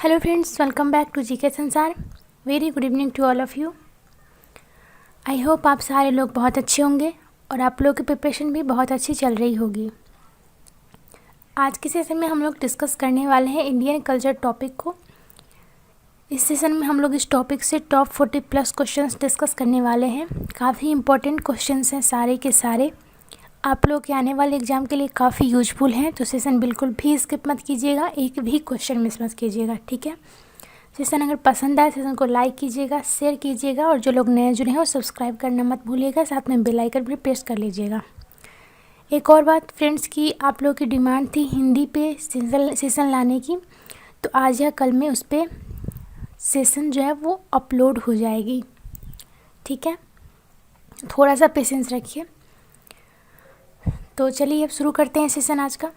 Hello friends, welcome back to GK Sansar. Very good evening to all of you. I hope आप सारे लोग बहुत अच्छे होंगे और आप लोगों की प्रिपरेशन भी बहुत अच्छी चल रही होगी। आज के सेशन में हम लोग डिस्कस करने वाले हैं इंडियन कल्चर टॉपिक को। इस सेशन में हम लोग इस टॉपिक से टॉप 40 प्लस क्वेश्चंस डिस्कस करने वाले हैं। काफ़ी इंपॉर्टेंट क्वेश्चंस हैं सारे के सारे, आप लोग के आने वाले एग्ज़ाम के लिए काफ़ी यूजफुल हैं। तो सेशन बिल्कुल भी स्किप मत कीजिएगा, एक भी क्वेश्चन मिस मत कीजिएगा, ठीक है। सेशन अगर पसंद आए सेशन को लाइक कीजिएगा, शेयर कीजिएगा और जो लोग नए जुड़े हैं वो सब्सक्राइब करना मत भूलिएगा, साथ में बेल आइकन भी प्रेस कर लीजिएगा। एक और बात फ्रेंड्स की आप लोगों की डिमांड थी हिंदी पे सेशन लाने की, तो आज या कल में उस पर सेशन जो है वो अपलोड हो जाएगी, ठीक है। थोड़ा सा पेशेंस रखिए। तो चलिए अब शुरू करते हैं सेशन आज का।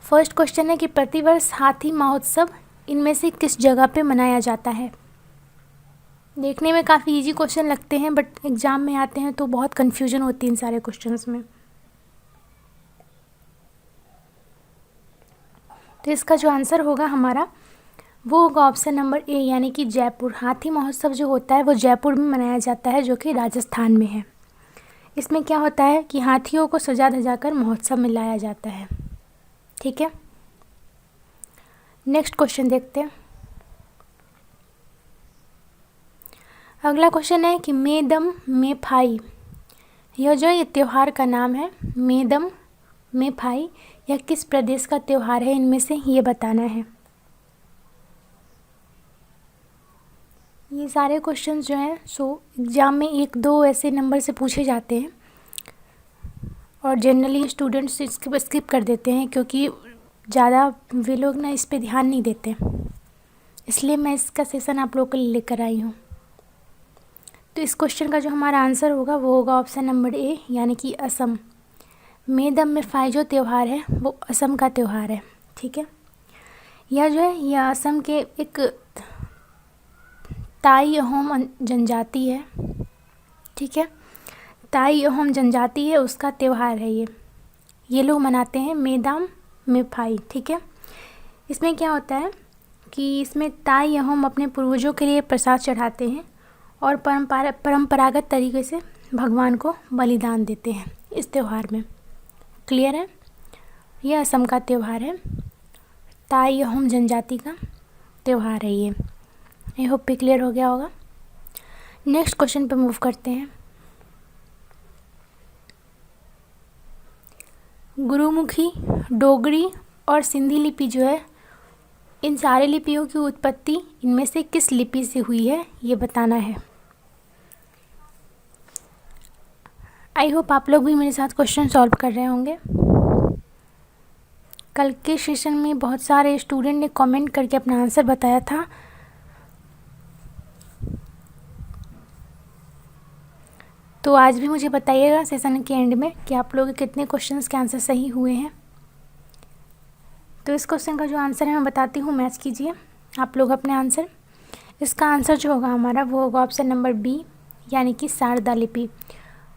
फर्स्ट क्वेश्चन है कि प्रतिवर्ष हाथी महोत्सव इनमें से किस जगह पे मनाया जाता है। देखने में काफ़ी इजी क्वेश्चन लगते हैं बट एग्ज़ाम में आते हैं तो बहुत कन्फ्यूजन होती है इन सारे क्वेश्चंस में। तो इसका जो आंसर होगा हमारा वो होगा ऑप्शन नंबर ए, यानी कि जयपुर। हाथी महोत्सव जो होता है वो जयपुर में मनाया जाता है, जो कि राजस्थान में है। इसमें क्या होता है कि हाथियों को सजा धजा कर महोत्सव में लाया जाता है, ठीक है। नेक्स्ट क्वेश्चन देखते हैं। अगला क्वेश्चन है कि मेदम में फाई, ये त्यौहार का नाम है। मेदम में फाई यह किस प्रदेश का त्यौहार है, इनमें से ये बताना है। ये सारे क्वेश्चन जो हैं सो एग्ज़ाम में 1-2 ऐसे नंबर से पूछे जाते हैं और जनरली स्टूडेंट्स इसको स्किप कर देते हैं क्योंकि ज़्यादा वे लोग ना इस पे ध्यान नहीं देते, इसलिए मैं इसका सेशन आप लोगों के लिए लेकर आई हूँ। तो इस क्वेश्चन का जो हमारा आंसर होगा वो होगा ऑप्शन नंबर ए, यानी कि असम। मेदम में फाई जो त्यौहार है वो असम का त्यौहार है, ठीक है। यह जो है यह असम के एक ताई अहोम जनजाति है, ठीक है। ताई अहोम जनजाति है, उसका त्यौहार है ये लोग मनाते हैं मेदाम में फाई, ठीक है। इसमें क्या होता है कि इसमें ताई अहोम अपने पूर्वजों के लिए प्रसाद चढ़ाते हैं और परंपरागत तरीके से भगवान को बलिदान देते हैं इस त्यौहार में। क्लियर है, यह असम का त्यौहार है, ताई अहोम जनजाति का त्यौहार है ये। आई होप भी क्लियर हो गया होगा। नेक्स्ट क्वेश्चन पे मूव करते हैं। गुरुमुखी, डोगरी और सिंधी लिपि जो है, इन सारे लिपियों की उत्पत्ति इनमें से किस लिपि से हुई है ये बताना है। आई होप आप लोग भी मेरे साथ क्वेश्चन सॉल्व कर रहे होंगे। कल के सेशन में बहुत सारे स्टूडेंट ने कमेंट करके अपना आंसर बताया था, तो आज भी मुझे बताइएगा सेशन के एंड में कि आप लोग कितने क्वेश्चंस के आंसर सही हुए हैं। तो इस क्वेश्चन का जो आंसर है मैं बताती हूँ, मैच कीजिए आप लोग अपने आंसर। इसका आंसर जो होगा हमारा वो होगा ऑप्शन नंबर बी, यानी कि शारदा लिपि।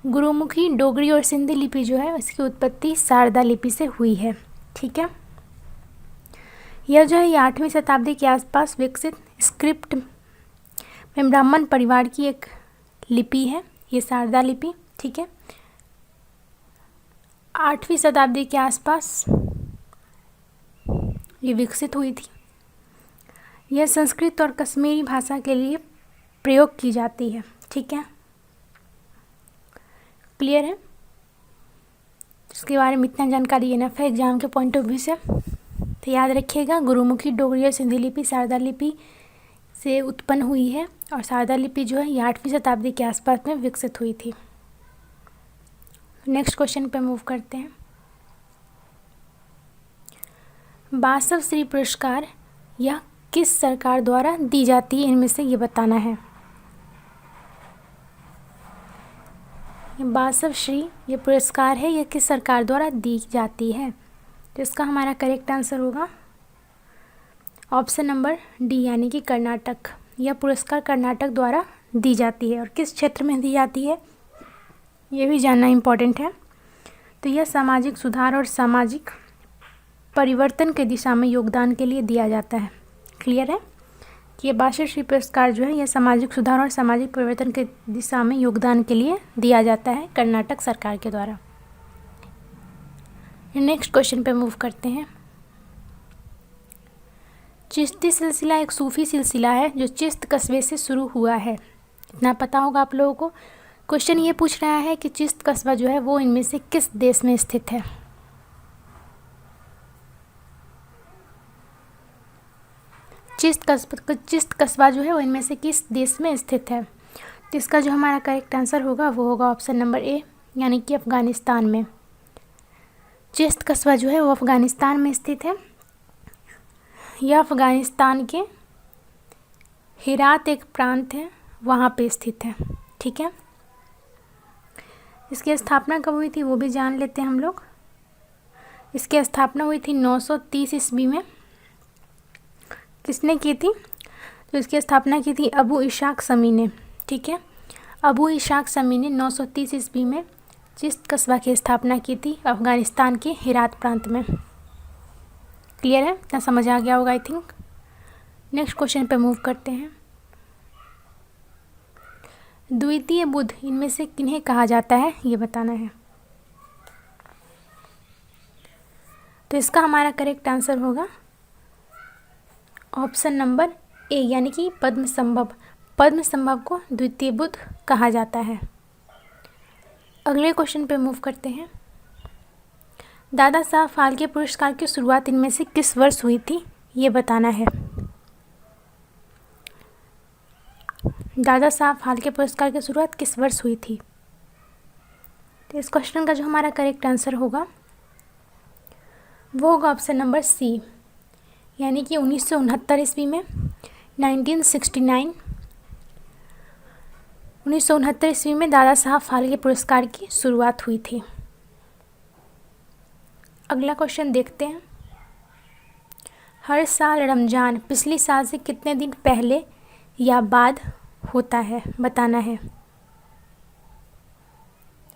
गुरुमुखी, डोगरी और सिंधी लिपि जो है इसकी उत्पत्ति शारदा लिपि से हुई है, ठीक है। यह जो है ये 8वीं शताब्दी के आसपास विकसित स्क्रिप्ट में ब्राह्मण परिवार की एक लिपि है, ये शारदा लिपि, ठीक है। 8वीं शताब्दी के आसपास ये विकसित हुई थी। यह संस्कृत और कश्मीरी भाषा के लिए प्रयोग की जाती है, ठीक है। क्लियर है, इसके बारे में इतना जानकारी इनफ है एग्जाम के पॉइंट ऑफ व्यू से। तो याद रखिएगा, गुरुमुखी, डोगरी और सिंधी लिपि शारदा लिपि से उत्पन्न हुई है और शारदा लिपि जो है ये 8वीं शताब्दी के आसपास में विकसित हुई थी। नेक्स्ट क्वेश्चन पे मूव करते हैं। वासव श्री पुरस्कार यह किस सरकार द्वारा दी जाती है, इनमें से ये बताना है। वासव श्री ये पुरस्कार है, यह किस सरकार द्वारा दी जाती है। तो इसका हमारा करेक्ट आंसर होगा ऑप्शन नंबर डी, यानी कि कर्नाटक। यह पुरस्कार कर्नाटक द्वारा दी जाती है और किस क्षेत्र में दी जाती है ये भी जानना इम्पोर्टेंट है। तो यह सामाजिक सुधार और सामाजिक परिवर्तन की दिशा में योगदान के लिए दिया जाता है। क्लियर है कि ये बाषष्ठ श्री पुरस्कार जो है यह सामाजिक सुधार और सामाजिक परिवर्तन की दिशा में योगदान के लिए दिया जाता है कर्नाटक सरकार के द्वारा। नेक्स्ट क्वेश्चन पे मूव करते हैं। चिश्ती सिलसिला एक सूफी सिलसिला है जो चिश्त कस्बे से शुरू हुआ है। इतना पता होगा आप लोगों को। क्वेश्चन ये पूछ रहा है कि चिश्त कस्बा जो है वो इनमें से किस देश में स्थित है। चिश्त कस्बा जो है वो इनमें से किस देश में स्थित है। तो इसका जो हमारा करेक्ट आंसर होगा वो होगा ऑप्शन नंबर ए, यानी कि अफ़गानिस्तान में। चिश्त कस्बा जो है वो अफ़गानिस्तान में स्थित है। यह अफ़गानिस्तान के हेरात एक प्रांत है, वहाँ पे स्थित है। ठीक है, इसकी स्थापना कब हुई थी वो भी जान लेते हैं हम लोग। इसकी स्थापना हुई थी 930 ईस्वी में। किसने की थी? तो इसकी स्थापना की थी अबू इशाक समी ने। ठीक है, अबू इशाक समी ने 930 ईस्वी में चिश्त कस्बा की स्थापना की थी अफ़गानिस्तान के हेरात प्रांत में। क्लियर है, इतना समझ आ गया होगा आई थिंक। नेक्स्ट क्वेश्चन पे मूव करते हैं। द्वितीय बुद्ध इनमें से किन्हें कहा जाता है ये बताना है। तो इसका हमारा करेक्ट आंसर होगा ऑप्शन नंबर ए, यानी कि पद्मसंभव। पद्मसंभव को द्वितीय बुद्ध कहा जाता है। अगले क्वेश्चन पे मूव करते हैं। दादा साहब फाल्के पुरस्कार की शुरुआत इनमें से किस वर्ष हुई थी ये बताना है। दादा साहब फाल्के पुरस्कार की शुरुआत किस वर्ष हुई थी। तो इस क्वेश्चन का जो हमारा करेक्ट आंसर होगा वो होगा ऑप्शन नंबर सी, यानी कि 1969 ईस्वी में। 1969 ईस्वी में दादा साहब फाल्के पुरस्कार की शुरुआत हुई थी। अगला क्वेश्चन देखते हैं। हर साल रमज़ान पिछले साल से कितने दिन पहले या बाद होता है बताना है।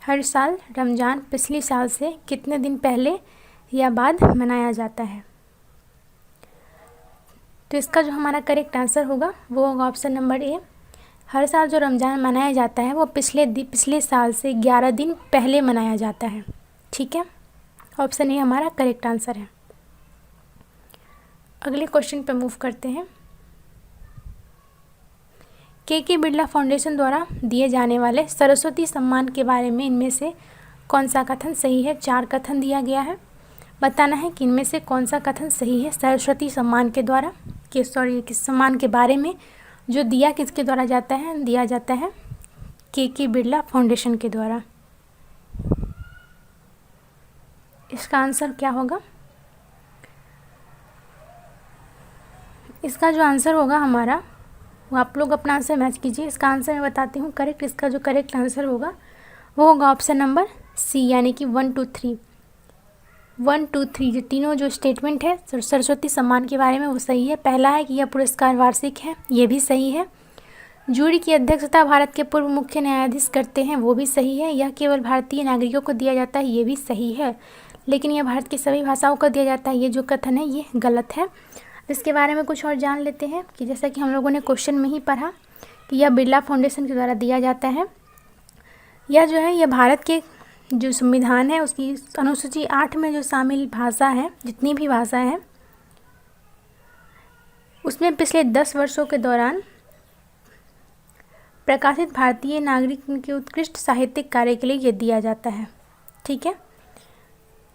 हर साल रमज़ान पिछले साल से कितने दिन पहले या बाद मनाया जाता है। तो इसका जो हमारा करेक्ट आंसर होगा वो होगा ऑप्शन नंबर ए। हर साल जो रमज़ान मनाया जाता है वो पिछले साल से 11 दिन पहले मनाया जाता है। ठीक है, ऑप्शन ए हमारा करेक्ट आंसर है। अगले क्वेश्चन पे मूव करते हैं। के बिरला फाउंडेशन द्वारा दिए जाने वाले सरस्वती सम्मान के बारे में इनमें से कौन सा कथन सही है। 4 कथन दिया गया है, बताना है कि इनमें से कौन सा कथन सही है। सरस्वती सम्मान के द्वारा किस सम्मान के बारे में जो दिया किसके द्वारा जाता है, दिया जाता है के बिरला फाउंडेशन के द्वारा। इसका आंसर क्या होगा? इसका जो आंसर होगा हमारा वो आप लोग अपना आंसर मैच कीजिए। इसका आंसर मैं बताती हूँ करेक्ट। इसका जो करेक्ट आंसर होगा वो होगा ऑप्शन नंबर सी, यानी कि 1 2 3। 1 2 3 जो तीनों जो स्टेटमेंट है सरस्वती सम्मान के बारे में वो सही है। पहला है कि यह पुरस्कार वार्षिक है, ये भी सही है। जूरी की अध्यक्षता भारत के पूर्व मुख्य न्यायाधीश करते हैं, वो भी सही है। यह केवल भारतीय नागरिकों को दिया जाता है, ये भी सही है। लेकिन यह भारत की सभी भाषाओं को दिया जाता है, ये जो कथन है ये गलत है। इसके बारे में कुछ और जान लेते हैं कि जैसा कि हम लोगों ने क्वेश्चन में ही पढ़ा कि यह बिरला फाउंडेशन के द्वारा दिया जाता है। यह जो है यह भारत के जो संविधान है उसकी अनुसूची 8 में जो शामिल भाषा है, जितनी भी भाषा है उसमें पिछले 10 वर्षों के दौरान प्रकाशित भारतीय नागरिक के उत्कृष्ट साहित्यिक कार्य के लिए ये दिया जाता है। ठीक है,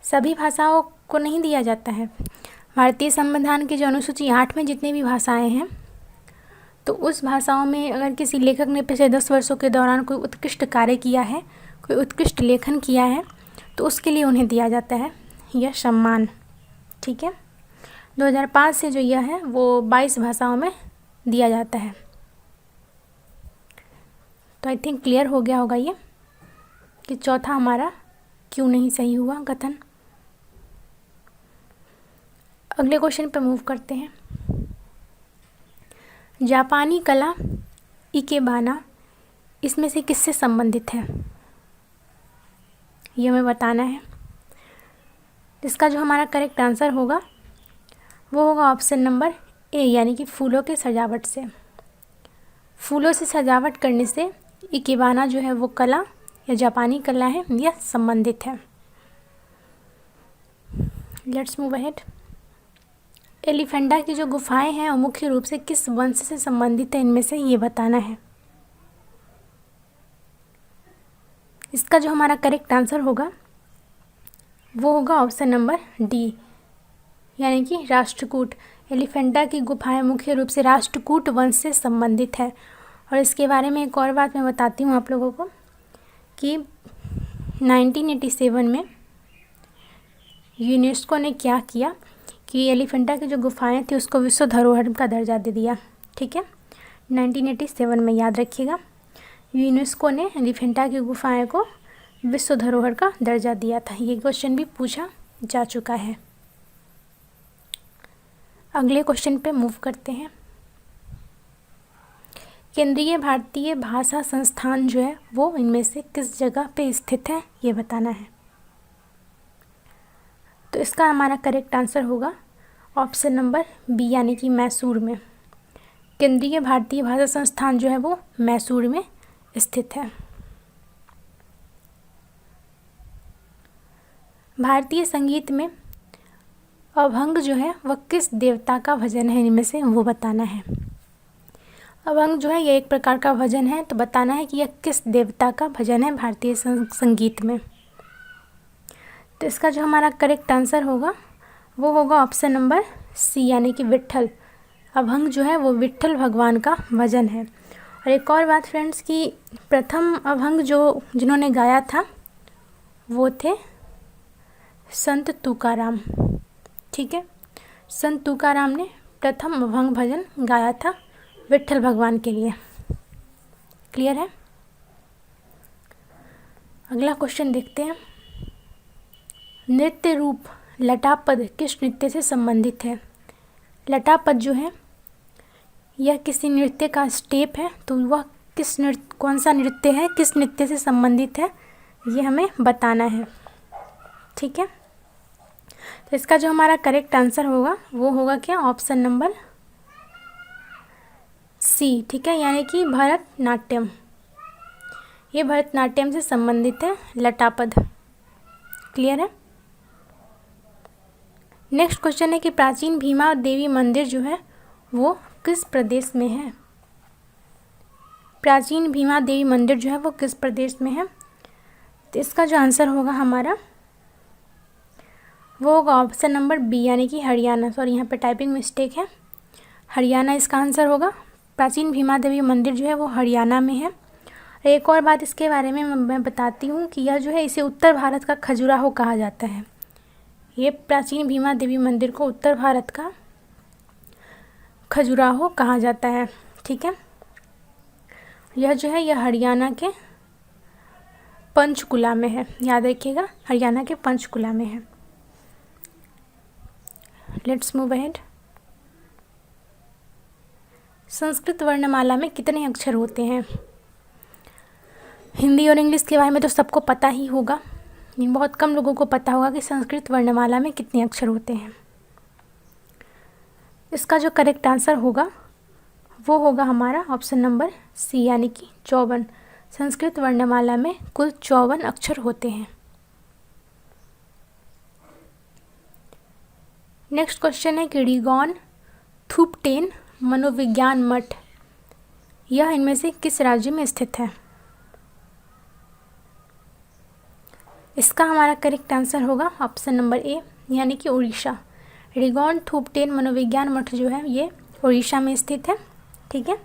सभी भाषाओं को नहीं दिया जाता है। भारतीय संविधान की जो अनुसूची 8 में जितनी भी भाषाएं हैं तो उस भाषाओं में अगर किसी लेखक ने पिछले 10 वर्षों के दौरान कोई उत्कृष्ट कार्य किया है, कोई उत्कृष्ट लेखन किया है, तो उसके लिए उन्हें दिया जाता है यह सम्मान। ठीक है, 2005 से जो यह है वो 22 भाषाओं में दिया जाता है। तो आई थिंक क्लियर हो गया होगा ये कि चौथा हमारा क्यों नहीं सही हुआ कथन। अगले क्वेश्चन पे मूव करते हैं। जापानी कला इकेबाना इसमें से किससे संबंधित है ये हमें बताना है। इसका जो हमारा करेक्ट आंसर होगा वो होगा ऑप्शन नंबर ए, यानी कि फूलों के सजावट से। फूलों से सजावट करने से इकेबाना जो है वो कला या जापानी कला है, यह संबंधित है। Let's move ahead. एलिफेंटा की जो गुफाएं हैं वो मुख्य रूप से किस वंश से संबंधित है, इनमें से ये बताना है। इसका जो हमारा करेक्ट आंसर होगा वो होगा ऑप्शन नंबर डी, यानी कि राष्ट्रकूट। एलिफेंटा की गुफाएं मुख्य रूप से राष्ट्रकूट वंश से संबंधित है। और इसके बारे में एक और बात मैं बताती हूँ आप लोगों को कि 1987 में यूनेस्को ने क्या किया कि एलिफेंटा की जो गुफाएं थी उसको विश्व धरोहर का दर्जा दे दिया। ठीक है, 1987 में, याद रखिएगा, यूनेस्को ने एलिफेंटा की गुफाएं को विश्व धरोहर का दर्जा दिया था। ये क्वेश्चन भी पूछा जा चुका है। अगले क्वेश्चन पे मूव करते हैं। केंद्रीय भारतीय भाषा संस्थान जो है वो इनमें से किस जगह पे स्थित है, ये बताना है। तो इसका हमारा करेक्ट आंसर होगा ऑप्शन नंबर बी, यानी कि मैसूर में। केंद्रीय भारतीय भाषा संस्थान जो है वो मैसूर में स्थित है। भारतीय संगीत में अभंग जो है वह किस देवता का भजन है, इनमें से वो बताना है। अभंग जो है ये एक प्रकार का भजन है, तो बताना है कि यह किस देवता का भजन है भारतीय संगीत में। तो इसका जो हमारा करेक्ट आंसर होगा वो होगा ऑप्शन नंबर सी, यानी कि विट्ठल। अभंग जो है वो विट्ठल भगवान का भजन है। और एक और बात फ्रेंड्स कि प्रथम अभंग जिन्होंने गाया था वो थे संत तुकाराम। ठीक है, संत तुकाराम ने प्रथम अभंग भजन गाया था विट्ठल भगवान के लिए। क्लियर है। अगला क्वेश्चन देखते हैं। नृत्य रूप लटापद किस नृत्य से संबंधित है? लटापद जो है यह किसी नृत्य का स्टेप है, तो वह कौन सा नृत्य है, किस नृत्य से संबंधित है, ये हमें बताना है। ठीक है, तो इसका जो हमारा करेक्ट आंसर होगा वो होगा क्या, ऑप्शन नंबर सी। ठीक है, यानी कि भरतनाट्यम। ये भरतनाट्यम से संबंधित है लटापद। क्लियर है। नेक्स्ट क्वेश्चन है कि प्राचीन भीमा देवी मंदिर जो है वो किस प्रदेश में है? प्राचीन भीमा देवी मंदिर जो है वो किस प्रदेश में है? तो इसका जो आंसर होगा हमारा वो होगा ऑप्शन नंबर बी, यानी कि हरियाणा। सॉरी, यहाँ पे टाइपिंग मिस्टेक है, हरियाणा इसका आंसर होगा। प्राचीन भीमा देवी मंदिर जो है वो हरियाणा में है। एक और बात इसके बारे में मैं बताती हूँ कि यह जो है इसे उत्तर भारत का खजुराहो कहा जाता है। ये प्राचीन भीमा देवी मंदिर को उत्तर भारत का खजुराहो कहा जाता है। ठीक है, यह जो है यह हरियाणा के पंचकुला में है, याद रखिएगा, हरियाणा के पंचकुला में है। Let's move ahead. संस्कृत वर्णमाला में कितने अक्षर होते हैं? हिंदी और इंग्लिश के बारे में तो सबको पता ही होगा, लेकिन बहुत कम लोगों को पता होगा कि संस्कृत वर्णमाला में कितने अक्षर होते हैं। इसका जो करेक्ट आंसर होगा वो होगा हमारा ऑप्शन नंबर सी, यानी कि 54। संस्कृत वर्णमाला में कुल 54 अक्षर होते हैं। नेक्स्ट क्वेश्चन है कि रिगॉन थुपटेन मनोविज्ञान मठ यह इनमें से किस राज्य में स्थित है? इसका हमारा करेक्ट आंसर होगा ऑप्शन नंबर ए, यानी कि उड़ीसा। रिगॉन थुपटेन मनोविज्ञान मठ जो है ये उड़ीसा में स्थित है। ठीक है,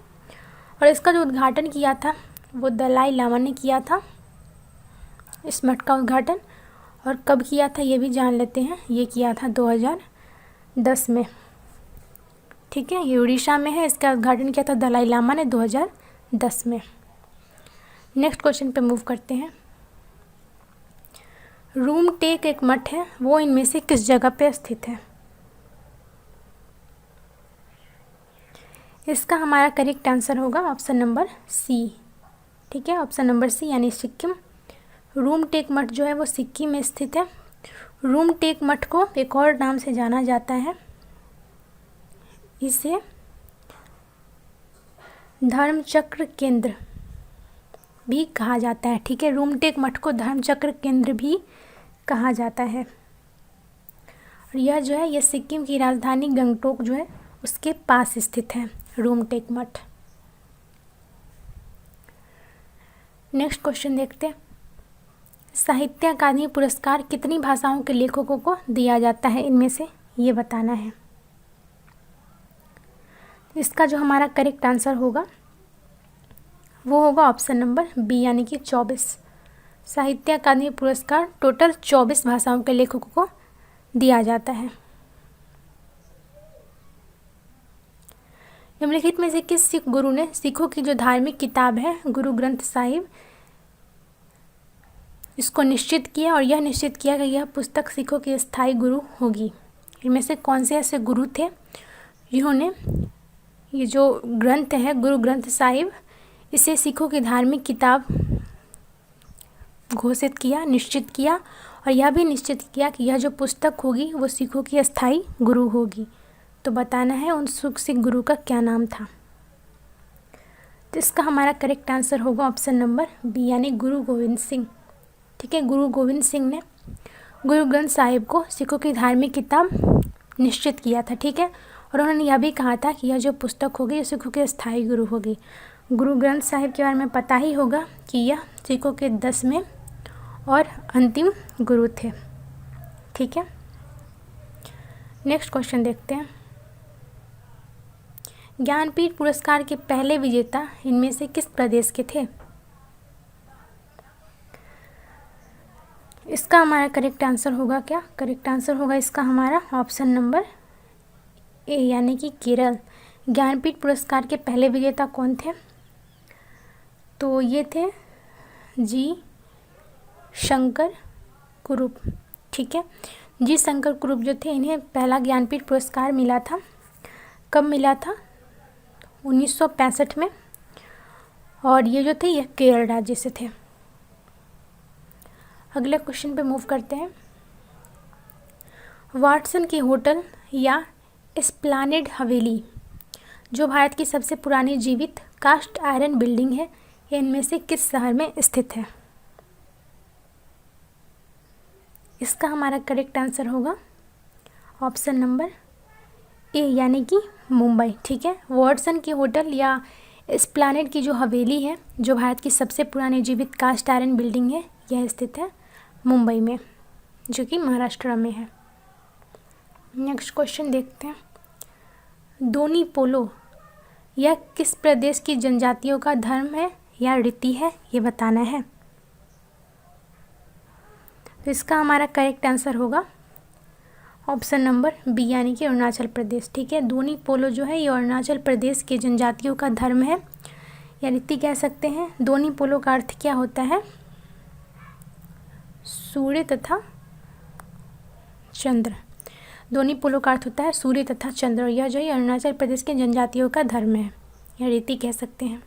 और इसका जो उद्घाटन किया था वो दलाई लामा ने किया था, इस मठ का उद्घाटन। और कब किया था ये भी जान लेते हैं, ये किया था 2010 में। ठीक है, ये उड़ीसा में है, इसका उद्घाटन किया था दलाई लामा ने 2010 में। नेक्स्ट क्वेश्चन पे मूव करते हैं। रूमटेक एक मठ है, वो इनमें से किस जगह पे स्थित है? इसका हमारा करेक्ट आंसर होगा ऑप्शन नंबर सी। ठीक है, ऑप्शन नंबर सी, यानी सिक्किम। रूमटेक मठ जो है वो सिक्किम में स्थित है। रूमटेक मठ को एक और नाम से जाना जाता है, इसे धर्मचक्र केंद्र भी कहा जाता है। ठीक है, रूमटेक मठ को धर्मचक्र केंद्र भी कहा जाता है। और यह जो है, यह सिक्किम की राजधानी गंगटोक जो है उसके पास स्थित है रूमटेक मठ। नेक्स्ट क्वेश्चन देखते हैं। साहित्य अकादमी पुरस्कार कितनी भाषाओं के लेखकों को दिया जाता है, इनमें से ये बताना है। इसका जो हमारा करेक्ट आंसर होगा वो होगा ऑप्शन नंबर बी, यानी कि 24। साहित्य अकादमी पुरस्कार टोटल 24 भाषाओं के लेखकों को दिया जाता है। निम्नलिखित में से किस सिख गुरु ने सिखों की जो धार्मिक किताब है गुरु ग्रंथ साहिब, इसको निश्चित किया और यह निश्चित किया कि यह पुस्तक सिखों की स्थायी गुरु होगी? इनमें से कौन से ऐसे गुरु थे जिन्होंने ये जो ग्रंथ है गुरु ग्रंथ साहिब, इसे सिखों की धार्मिक किताब घोषित किया, निश्चित किया और यह भी निश्चित किया कि यह जो पुस्तक होगी वो सिखों की अस्थायी गुरु होगी? तो बताना है उन सिख गुरु का क्या नाम था। तो इसका हमारा करेक्ट आंसर होगा ऑप्शन नंबर बी, यानी गुरु गोविंद सिंह। ठीक है, गुरु गोविंद सिंह ने गुरु ग्रंथ साहिब को सिखों की धार्मिक किताब निश्चित किया था। ठीक है, और उन्होंने यह भी कहा था कि यह जो पुस्तक होगी यह सिखों के अस्थायी गुरु होगी। गुरु ग्रंथ साहिब के बारे में पता ही होगा कि यह सिखों के 10वें और अंतिम गुरु थे। ठीक है, नेक्स्ट क्वेश्चन देखते हैं। ज्ञानपीठ पुरस्कार के पहले विजेता इनमें से किस प्रदेश के थे? इसका हमारा करेक्ट आंसर होगा क्या? करेक्ट आंसर होगा इसका हमारा ऑप्शन नंबर ए, यानी कि केरल। ज्ञानपीठ पुरस्कार के पहले विजेता कौन थे? तो ये थे जी शंकर कुरूप। ठीक है, जी शंकर कुरूप जो थे, इन्हें पहला ज्ञानपीठ पुरस्कार मिला था। कब मिला था? 1965 में। और ये जो थे यह केरल राज्य से थे। अगले क्वेश्चन पे मूव करते हैं। वाटसन की होटल या एस्प्लानेड हवेली जो भारत की सबसे पुरानी जीवित कास्ट आयरन बिल्डिंग है, यह इनमें से किस शहर में स्थित है? इसका हमारा करेक्ट आंसर होगा ऑप्शन नंबर ए, यानी कि मुंबई। ठीक है, वाटसन की होटल या एस्प्लानेड की जो हवेली है जो भारत की सबसे पुरानी जीवित कास्ट आयरन बिल्डिंग है, यह स्थित है मुंबई में, जो कि महाराष्ट्र में है। नेक्स्ट क्वेश्चन देखते हैं। दोनी पोलो यह किस प्रदेश की जनजातियों का धर्म है या रीति है, ये बताना है। तो इसका हमारा करेक्ट आंसर होगा ऑप्शन नंबर बी, यानी कि अरुणाचल प्रदेश। ठीक है, दोनी पोलो जो है ये अरुणाचल प्रदेश के जनजातियों का धर्म है या रीति कह सकते हैं। दोनी पोलो का अर्थ क्या होता है? सूर्य तथा चंद्र। दोनी पोलो का अर्थ होता है सूर्य तथा चंद्र। यह जो है अरुणाचल प्रदेश के जनजातियों का धर्म है या रीति कह सकते हैं।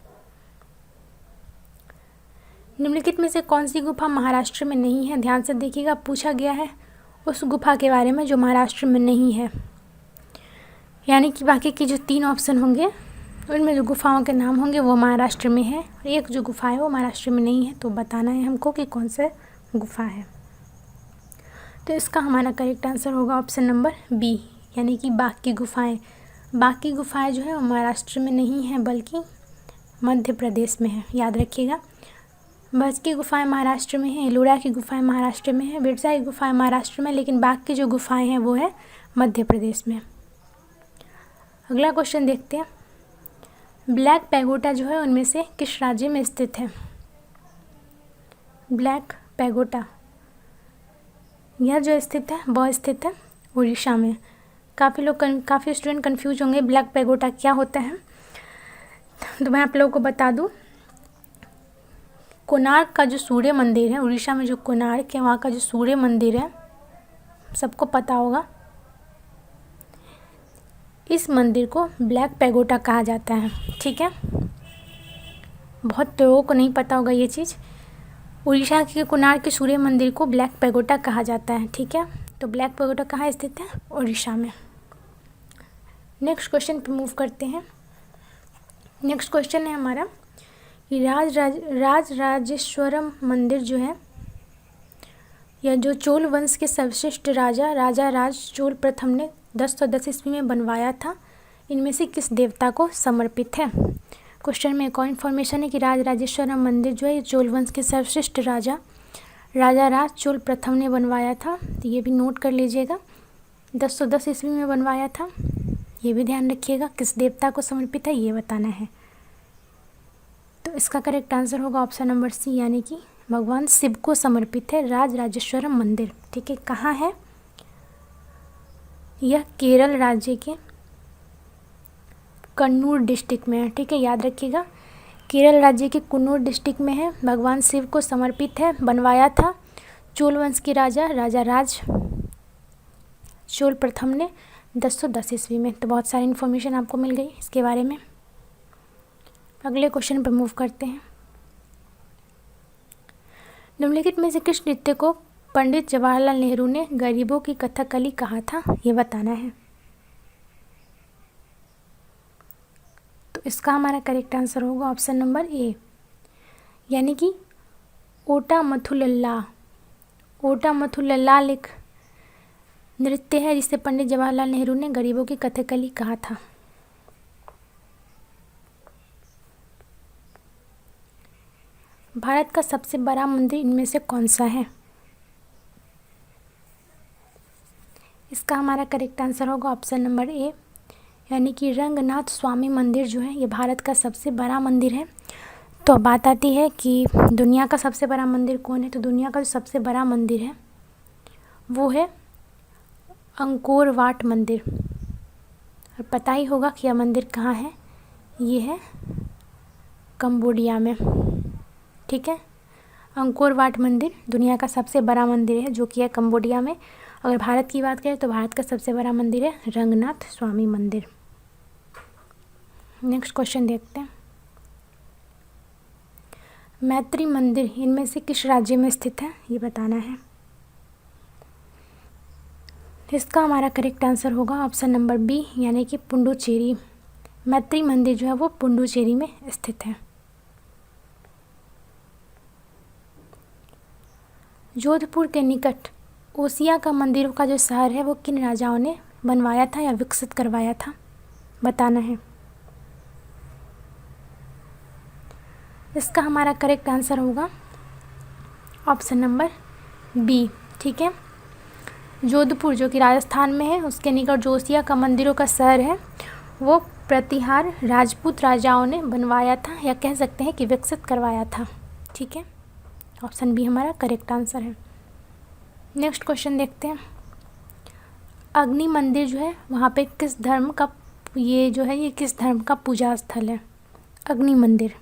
निम्नलिखित में से कौन सी गुफा महाराष्ट्र में नहीं है? ध्यान से देखिएगा, पूछा गया है उस गुफा के बारे में जो महाराष्ट्र में नहीं है, यानी कि बाकी की जो 3 ऑप्शन होंगे उनमें जो गुफाओं के नाम होंगे वो महाराष्ट्र में है और एक जो गुफा है वो महाराष्ट्र में नहीं है। तो बताना है हमको कि कौन सा गुफा है। तो इसका हमारा करेक्ट आंसर होगा ऑप्शन नंबर बी, यानी कि बाघ की गुफाएं। बाघ की गुफाएं जो है वो महाराष्ट्र में नहीं है बल्कि मध्य प्रदेश में है, याद रखिएगा। बाघ की गुफाएं महाराष्ट्र में है, एलोरा की गुफाएं महाराष्ट्र में है, बिरसा की गुफाएं महाराष्ट्र में, लेकिन बाघ की जो गुफाएं हैं वो है मध्य प्रदेश में। अगला क्वेश्चन देखते हैं। ब्लैक पैगोडा जो है उनमें से किस राज्य में स्थित है? ब्लैक पैगोडा यह जो स्थित है वह स्थित है उड़ीसा में। काफ़ी स्टूडेंट कंफ्यूज होंगे ब्लैक पैगोडा क्या होता है, तो मैं आप लोगों को बता दूं। कोणार्क का जो सूर्य मंदिर है, उड़ीसा में जो कोणार्क है वहाँ का जो सूर्य मंदिर है सबको पता होगा। इस मंदिर को ब्लैक पैगोडा कहा जाता है। ठीक है, बहुत लोगों को नहीं पता होगा ये चीज़। उड़ीसा के कोणार्क के सूर्य मंदिर को ब्लैक पैगोडा कहा जाता है। ठीक है, तो ब्लैक पगोडा कहाँ स्थित है? उड़ीसा में। नेक्स्ट क्वेश्चन पे मूव करते हैं। नेक्स्ट क्वेश्चन है हमारा कि राजराजेश्वरम मंदिर जो है, यह जो चोल वंश के सर्वश्रेष्ठ राजा राज चोल प्रथम ने 1010 ईस्वी में बनवाया था, इनमें से किस देवता को समर्पित है? क्वेश्चन में एक और इन्फॉर्मेशन है कि राजराजेश्वरम मंदिर जो है ये चोल वंश के सर्वश्रेष्ठ राजा राज चोल प्रथम ने बनवाया था, तो ये भी नोट कर लीजिएगा। 1010 ईस्वी में बनवाया था, ये भी ध्यान रखिएगा। किस देवता को समर्पित है ये बताना है। तो इसका करेक्ट आंसर होगा ऑप्शन नंबर सी, यानी कि भगवान शिव को समर्पित है राजराजेश्वरम मंदिर। ठीक है, कहाँ है यह? केरल राज्य के कन्नूर डिस्ट्रिक्ट में है। ठीक है, याद रखिएगा, केरल राज्य के कन्नूर डिस्ट्रिक्ट में है। भगवान शिव को समर्पित है, बनवाया था चोल वंश के राजा राज चोल प्रथम ने 1010 ईस्वी में। तो बहुत सारी इन्फॉर्मेशन आपको मिल गई इसके बारे में। अगले क्वेश्चन पर मूव करते हैं। निम्नलिखित में से किस नृत्य को पंडित जवाहरलाल नेहरू ने गरीबों की कथकली कहा था, ये बताना है। तो इसका हमारा करेक्ट आंसर होगा ऑप्शन नंबर ए, यानी कि ओटा मथुल्ला। ओटा मथुल्ला एक नृत्य है जिसे पंडित जवाहरलाल नेहरू ने गरीबों की कथकली कहा था। भारत का सबसे बड़ा मंदिर इनमें से कौन सा है? इसका हमारा करेक्ट आंसर होगा ऑप्शन नंबर ए, यानी कि रंगनाथ स्वामी मंदिर जो है ये भारत का सबसे बड़ा मंदिर है। तो बात आती है कि दुनिया का सबसे बड़ा मंदिर कौन है? तो दुनिया का जो सबसे बड़ा मंदिर है वो है अंकोर वाट मंदिर। और पता ही होगा कि यह मंदिर कहाँ है, ये है कंबोडिया में। ठीक है, अंकोर वाट मंदिर दुनिया का सबसे बड़ा मंदिर है जो कि है कंबोडिया में। अगर भारत की बात करें तो भारत का सबसे बड़ा मंदिर है रंगनाथ स्वामी मंदिर। नेक्स्ट क्वेश्चन देखते हैं। मैत्री मंदिर इनमें से किस राज्य में स्थित है, ये बताना है। इसका हमारा करेक्ट आंसर होगा ऑप्शन नंबर बी, यानी कि पुडुचेरी। मैत्री मंदिर जो है वो पुडुचेरी में स्थित है। जोधपुर के निकट ओसिया का मंदिरों का जो शहर है वो किन राजाओं ने बनवाया था या विकसित करवाया था, बताना है। इसका हमारा करेक्ट आंसर होगा ऑप्शन नंबर बी। ठीक है, जोधपुर जो कि राजस्थान में है उसके निकट जो ओसिया का मंदिरों का शहर है वो प्रतिहार राजपूत राजाओं ने बनवाया था, या कह सकते हैं कि विकसित करवाया था। ठीक है, ऑप्शन बी हमारा करेक्ट आंसर है। नेक्स्ट क्वेश्चन देखते हैं। अग्नि मंदिर जो है वहाँ पे किस धर्म का ये किस धर्म का पूजा स्थल है? अग्नि मंदिर,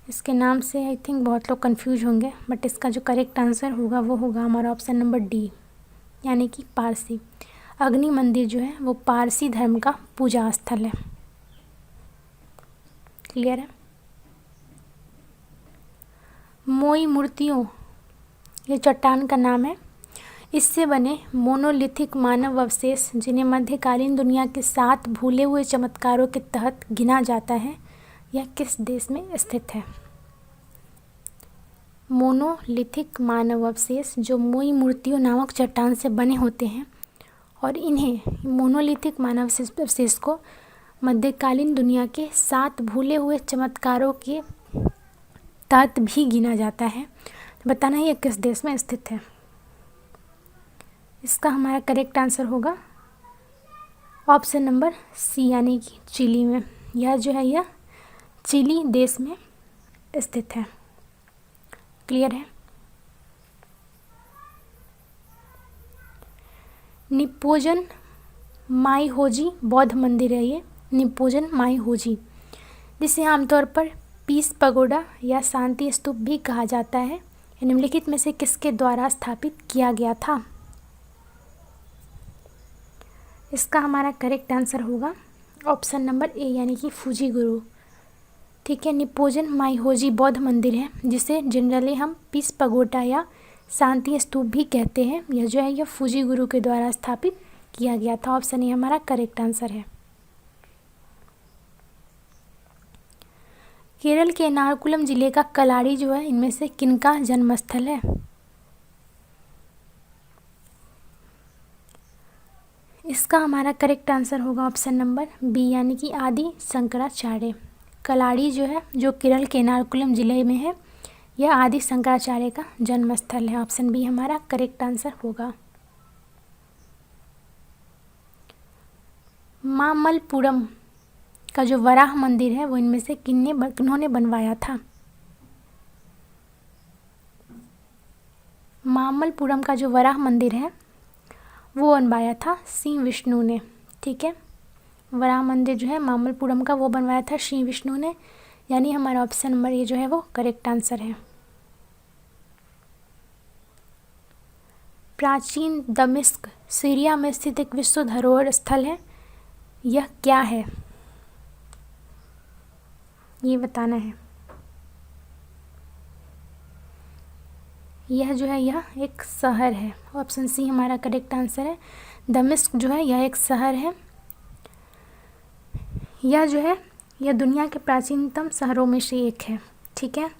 इसके नाम से आई थिंक बहुत लोग कंफ्यूज होंगे, बट इसका जो करेक्ट आंसर होगा वो होगा हमारा ऑप्शन नंबर डी, यानी कि पारसी। अग्नि मंदिर जो है वो पारसी धर्म का पूजा स्थल है। क्लियर है। मोई मूर्तियों ये चट्टान का नाम है। इससे बने मोनोलिथिक मानव अवशेष जिन्हें मध्यकालीन दुनिया के 7 भूले हुए चमत्कारों के तहत गिना जाता है, यह किस देश में स्थित है? मोनोलिथिक मानव अवशेष जो मोई मूर्तियों नामक चट्टान से बने होते हैं, और इन्हें मोनोलिथिक मानव अवशेष को मध्यकालीन दुनिया के 7 भूले हुए चमत्कारों के तहत भी गिना जाता है। बताना है यह किस देश में स्थित है। इसका हमारा करेक्ट आंसर होगा ऑप्शन नंबर सी, यानी कि चिली में। यह जो है यह चिली देश में स्थित है। क्लियर है। निप्पोंजन माईहोजी बौद्ध मंदिर है ये, निप्पोंजन माईहोजी, जिसे आमतौर पर पीस पगोडा या शांति स्तूप भी कहा जाता है, निम्नलिखित में से किसके द्वारा स्थापित किया गया था? इसका हमारा करेक्ट आंसर होगा ऑप्शन नंबर ए, यानी कि फूजी गुरु। ठीक है, निप्पोंजन माईहोजी बौद्ध मंदिर है जिसे जनरली हम पीस पगोडा या शांति स्तूप भी कहते हैं। यह जो है यह फूजी गुरु के द्वारा स्थापित किया गया था। ऑप्शन ए हमारा करेक्ट आंसर है। केरल के एर्नाकुलम जिले का कलाड़ी जो है इनमें से किनका जन्मस्थल है? इसका हमारा करेक्ट आंसर होगा ऑप्शन नंबर बी यानी कि आदि शंकराचार्य। कलाड़ी जो है जो केरल के एर्नाकुलम जिले में है, यह आदि शंकराचार्य का जन्मस्थल है। ऑप्शन बी हमारा करेक्ट आंसर होगा। मामल्लपुरम का जो वराह मंदिर है वो इनमें से किन्होंने बनवाया था? मामल्लपुरम का जो वराह मंदिर है वो बनवाया था श्री विष्णु ने। ठीक है, वराह मंदिर जो है मामल्लपुरम का वो बनवाया था श्री विष्णु ने, यानी हमारा ऑप्शन नंबर ये जो है वो करेक्ट आंसर है। प्राचीन दमिश्क सीरिया में स्थित एक विश्व धरोहर स्थल है, यह क्या है? ये बताना है। यह जो है यह एक शहर है। ऑप्शन सी हमारा करेक्ट आंसर है। दमिश्क जो है यह एक शहर है। यह जो है यह दुनिया के प्राचीनतम शहरों में से एक है। ठीक है,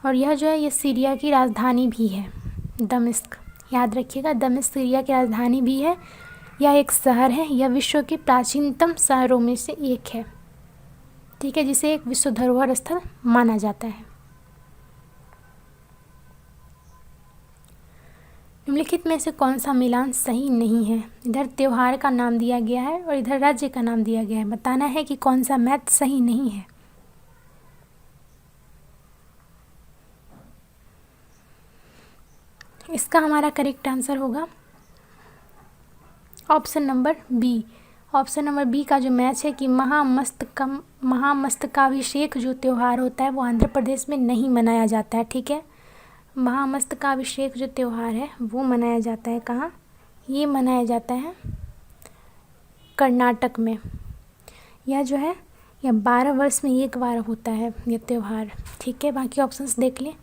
और यह जो है यह सीरिया की राजधानी भी है। दमिश्क, याद रखिएगा, दमिश्क सीरिया की राजधानी भी है। यह एक शहर है। यह विश्व के प्राचीनतम शहरों में से एक है। ठीक है, जिसे एक विश्व धरोहर स्थल माना जाता है। निम्नलिखित में से कौन सा मिलान सही नहीं है? इधर त्योहार का नाम दिया गया है और इधर राज्य का नाम दिया गया है। बताना है कि कौन सा मैथ सही नहीं है। इसका हमारा करेक्ट आंसर होगा option number B. Option number B का जो मैच है कि महामस्तकाभिषेक जो त्यौहार होता है वो आंध्र प्रदेश में नहीं मनाया जाता है। ठीक है, महामस्तकाभिषेक जो त्यौहार है वो मनाया जाता है कहाँ? ये मनाया जाता है कर्नाटक में। यह जो है यह 12 वर्ष में एक बार होता है ये त्यौहार। ठीक है, बाकी ऑप्शंस देख लें।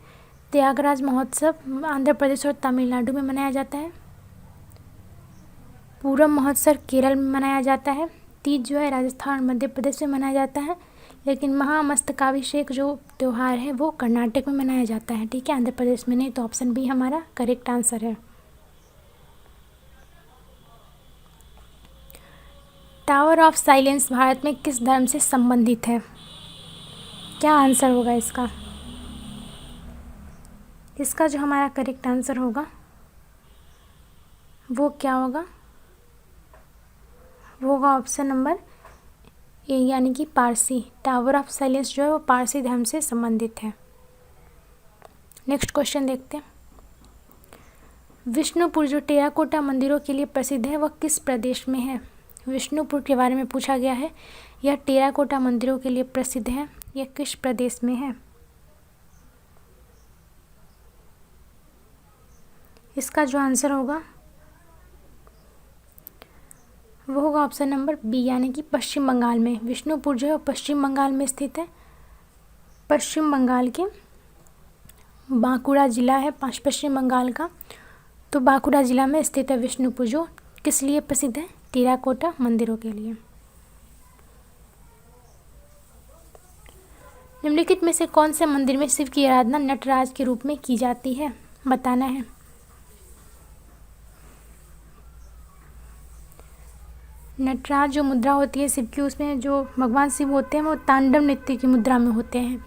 त्यागराज महोत्सव आंध्र प्रदेश और तमिलनाडु में मनाया जाता है। पूरम महोत्सव केरल में मनाया जाता है। तीज जो है राजस्थान और मध्य प्रदेश में मनाया जाता है। लेकिन महामस्तकाभिषेक जो त्यौहार है वो कर्नाटक में मनाया जाता है। ठीक है, आंध्र प्रदेश में नहीं। तो ऑप्शन बी हमारा करेक्ट आंसर है। टावर ऑफ साइलेंस भारत में किस धर्म से संबंधित है? क्या आंसर होगा इसका? इसका जो हमारा करेक्ट आंसर होगा वो क्या होगा? वो होगा ऑप्शन नंबर ए यानी कि पारसी। टावर ऑफ साइलेंस जो है वो पारसी धर्म से संबंधित है। नेक्स्ट क्वेश्चन देखते हैं। विष्णुपुर जो टेराकोटा मंदिरों के लिए प्रसिद्ध है वह किस प्रदेश में है? विष्णुपुर के बारे में पूछा गया है। यह टेराकोटा मंदिरों के लिए प्रसिद्ध है, यह किस प्रदेश में है? इसका जो आंसर होगा वो होगा ऑप्शन नंबर बी यानी कि पश्चिम बंगाल में। विष्णुपुर जो है वो पश्चिम बंगाल में स्थित है। पश्चिम बंगाल के बांकुड़ा जिला है पश्चिम बंगाल का, तो बांकुड़ा जिला में स्थित है विष्णुपुर, जो किस लिए प्रसिद्ध है? टेराकोटा मंदिरों के लिए। निम्नलिखित में से कौन से मंदिर में शिव की आराधना नटराज के रूप में की जाती है? बताना है। नटराज जो मुद्रा होती है शिव की, उसमें जो भगवान शिव होते हैं वो तांडव नृत्य की मुद्रा में होते हैं।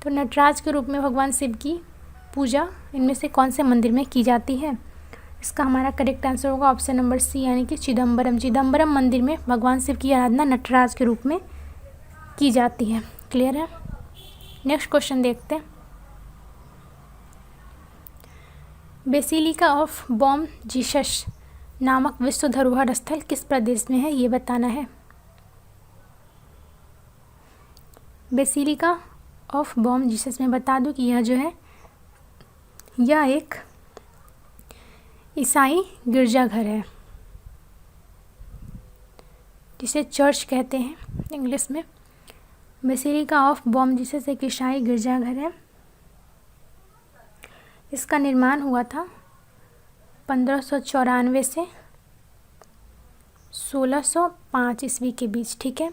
तो नटराज के रूप में भगवान शिव की पूजा इनमें से कौन से मंदिर में की जाती है? इसका हमारा करेक्ट आंसर होगा ऑप्शन नंबर सी यानी कि चिदम्बरम। चिदम्बरम मंदिर में भगवान शिव की आराधना नटराज के रूप में की जाती है। क्लियर है? नेक्स्ट क्वेश्चन देखते हैं। बेसिलिका ऑफ बॉम जीसस नामक विश्व धरोहर स्थल किस प्रदेश में है? ये बताना है। बेसिलिका ऑफ बॉम जीसस में बता दूं कि यह जो है यह एक ईसाई गिरजाघर है, जिसे चर्च कहते हैं इंग्लिश में। बेसिलिका ऑफ बॉम जीसस एक ईसाई गिरजाघर है। इसका निर्माण हुआ था 1594 से 1605 ईस्वी के बीच। ठीक है,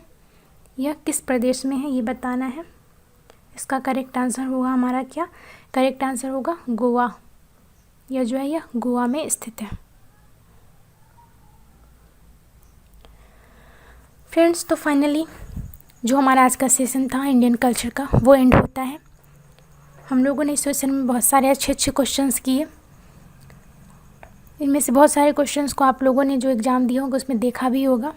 यह किस प्रदेश में है ये बताना है। इसका करेक्ट आंसर होगा हमारा क्या, करेक्ट आंसर होगा गोवा। यह जो है यह गोवा में स्थित है। फ्रेंड्स, तो फाइनली जो हमारा आज का सेशन था इंडियन कल्चर का वो एंड होता है। हम लोगों ने इस सेशन में बहुत सारे अच्छे अच्छे क्वेश्चंस किए। इनमें से बहुत सारे क्वेश्चंस को आप लोगों ने जो एग्ज़ाम दिया होगा उसमें देखा भी होगा।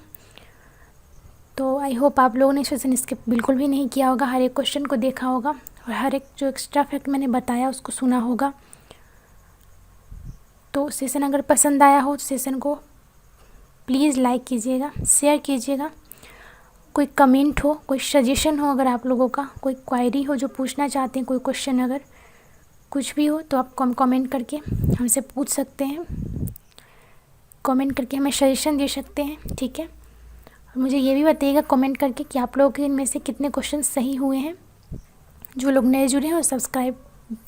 तो आई होप आप लोगों ने सेशन स्किप बिल्कुल भी नहीं किया होगा, हर एक क्वेश्चन को देखा होगा और हर एक जो एक्स्ट्रा फैक्ट मैंने बताया उसको सुना होगा। तो सेशन अगर पसंद आया हो तो सेशन को प्लीज़ लाइक कीजिएगा, शेयर कीजिएगा। कोई कमेंट हो, कोई सजेशन हो, अगर आप लोगों का कोई क्वायरी हो जो पूछना चाहते हैं, कोई क्वेश्चन अगर कुछ भी हो तो आप कमेंट करके हमसे पूछ सकते हैं, कमेंट करके हमें सजेशन दे सकते हैं। ठीक है, और मुझे ये भी बताइएगा कमेंट करके कि आप लोगों के इनमें से कितने क्वेश्चन सही हुए हैं। जो लोग नए जुड़े हैं वो सब्सक्राइब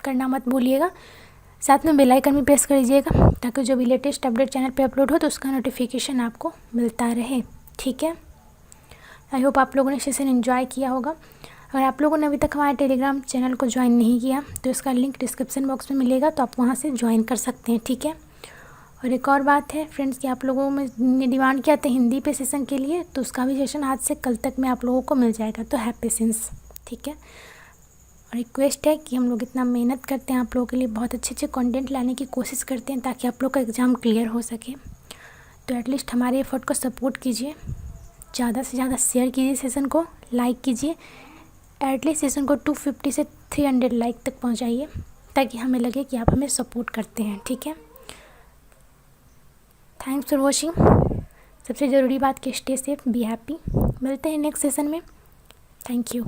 करना मत भूलिएगा, साथ में बेल आइकन भी प्रेस कर दीजिएगा ताकि जो भी लेटेस्ट अपडेट चैनल पे अपलोड हो तो उसका नोटिफिकेशन आपको मिलता रहे। ठीक है, आई होप आप लोगों ने सेशन एंजॉय किया होगा। अगर आप लोगों ने अभी तक हमारे टेलीग्राम चैनल को ज्वाइन नहीं किया तो इसका लिंक डिस्क्रिप्शन बॉक्स में मिलेगा, तो आप वहाँ से ज्वाइन कर सकते हैं। ठीक है, और एक और बात है फ्रेंड्स कि आप लोगों में डिमांड किया था हिंदी पे सेशन के लिए, तो उसका भी सेशन आज से कल तक में आप लोगों को मिल जाएगा, तो हैव पेशेंस। ठीक है, और रिक्वेस्ट है कि हम लोग इतना मेहनत करते हैं आप लोगों के लिए, बहुत अच्छे अच्छे कंटेंट लाने की कोशिश करते हैं ताकि आप लोग का एग्ज़ाम क्लियर हो सके। तो एटलीस्ट हमारे एफर्ट को सपोर्ट कीजिए, ज़्यादा से ज़्यादा शेयर कीजिए, सेशन को लाइक कीजिए, एटलीस्ट सेशन को 250 से 300 लाइक तक पहुंचाइए ताकि हमें लगे कि आप हमें सपोर्ट करते हैं। ठीक है, थैंक्स फॉर वॉचिंग। सबसे ज़रूरी बात कि स्टे सेफ, बी हैप्पी। मिलते हैं नेक्स्ट सेशन में। Thank you.